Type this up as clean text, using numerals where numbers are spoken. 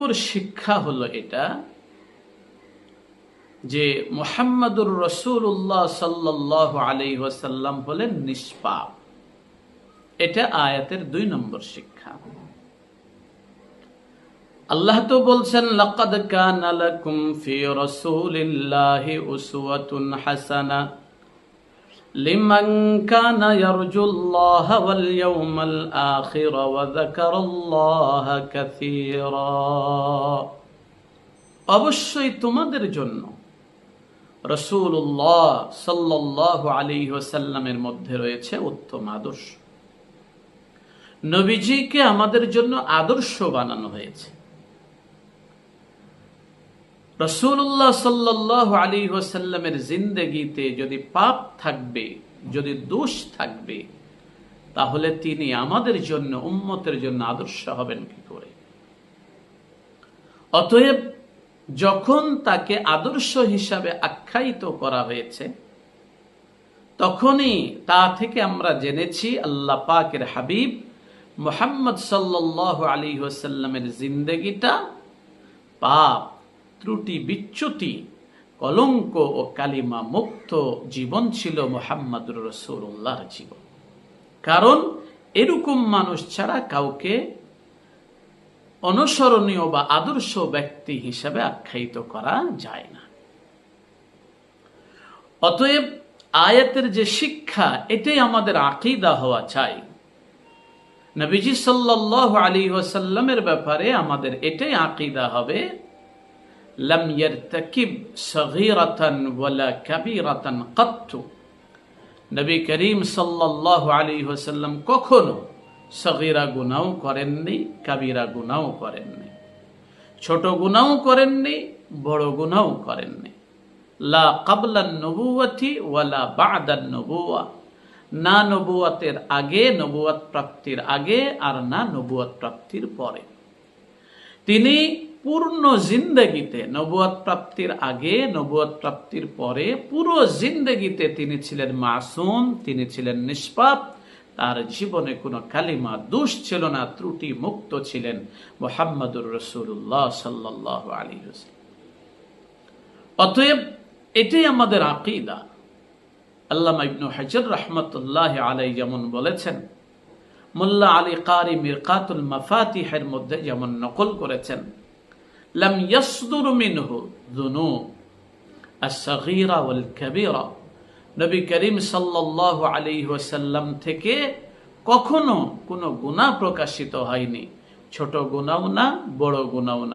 শিক্ষা হলো এটা যে মুহাম্মাদুর রাসূলুল্লাহ সাল্লাল্লাহু আলাইহি ওয়াসাল্লাম হলেন নিষ্পাপ। এটা আয়াতের 2 নম্বর শিক্ষা। আল্লাহ তো বলছেন লাকাদ কানা লাকুম ফি রাসূলিল্লাহি উসওয়াতুন হাসানাহ লিমান কানা ইয়ারজুল্লাহা ওয়াল ইয়াউমাল আখির ওয়া যাকারাল্লাহা কাসীরা। অবশ্যই তোমাদের জন্য রাসূলুল্লাহ সাল্লাল্লাহু আলাইহি ওয়াসাল্লামের মধ্যে রয়েছে উত্তম আদর্শ। নবীজিকে আমাদের জন্য আদর্শ বানানো হয়েছে। রাসূলুল্লাহ সাল্লাল্লাহু আলাইহি ওয়াসাল্লামের জিন্দেগিতে যদি পাপ থাকবে, যদি দোষ থাকবে, তাহলে তিনি আমাদের জন্য, উম্মতের জন্য আদর্শ হবেন কি করে? অতএব যখন তাকে আদর্শ হিসাবে আখ্যায়িত করা হয়েছে, তখনই তা থেকে আমরা জেনেছি আল্লাহ পাকের হাবিব মুহাম্মদ সাল্লাল্লাহু আলাইহি ওয়াসাল্লামের জিন্দেগিটা পাপ, ত্রুটি, বিচ্যুতি, কলঙ্ক ও কালিমা মুক্ত জীবন ছিল মুহাম্মদুর রাসূলুল্লাহর জীবন। কারণ এরকম মানুষ ছাড়া কাউকে অনুসরণীয় বা আদর্শ ব্যক্তি হিসাবে আখ্যায়িত করা যায় না। অতএব আয়াতের যে শিক্ষা, এটাই আমাদের আকীদা হওয়া চাই। নবীজি সাল্লাল্লাহু আলাইহি ওয়াসাল্লামের ব্যাপারে আমাদের এটাই আকীদা হবে, লাম ইয়ারতাকিব সগীরাতান ওয়ালা কাবীরাতান কাত্তু। নবী করিম সাল্লাল্লাহু আলাইহি ওয়াসাল্লাম কখনো সগীরা গুনাহ করেননি, কাবীরা গুনাহ করেননি, ছোট গুনাহ করেননি, বড় গুনাহ করেননি। লা ক্বাবলান নবুওয়াতি ওয়ালা বা'দান নবুওয়া, না নবুয়াতের আগে, নবুয়াত প্রাপ্তির আগে, আর না নবুয়াত প্রাপ্তির পরে। তিনি পূর্ণ জিন্দেগিতে, নবুয়াত প্রাপ্তির আগে, নবুয়াত প্রাপ্তির পরে, পুরো জিন্দেগিতে তিনি ছিলেন মাসুম, তিনি ছিলেন নিষ্পাপ। তার জীবনে কোনো কালিমা দোষ ছিল না, ত্রুটি মুক্ত ছিলেন মুহাম্মদুর রাসূলুল্লাহ সাল্লাল্লাহু আলাইহি ওয়াসাল্লাম। অতএব এটাই আমাদের আকীদা। আল্লামা ইবনে হাজার রাহমাতুল্লাহি আলাইহি যেমন বলেছেন, মোল্লা আলী কারি মিরকাতুল মাফাতিহের মধ্যে যেমন নকল করেছেন, লাম ইয়াসদুর মিনহু যুনুব আস-সাগীরা ওয়াল কাবীরা। নবী করিম সাল্লাল্লাহু আলাইহি ওয়াসাল্লাম থেকে কখনো কোনো গুনাহ প্রকাশিত হয়নি, ছোট গুনাহ না, বড় গুনাহ না।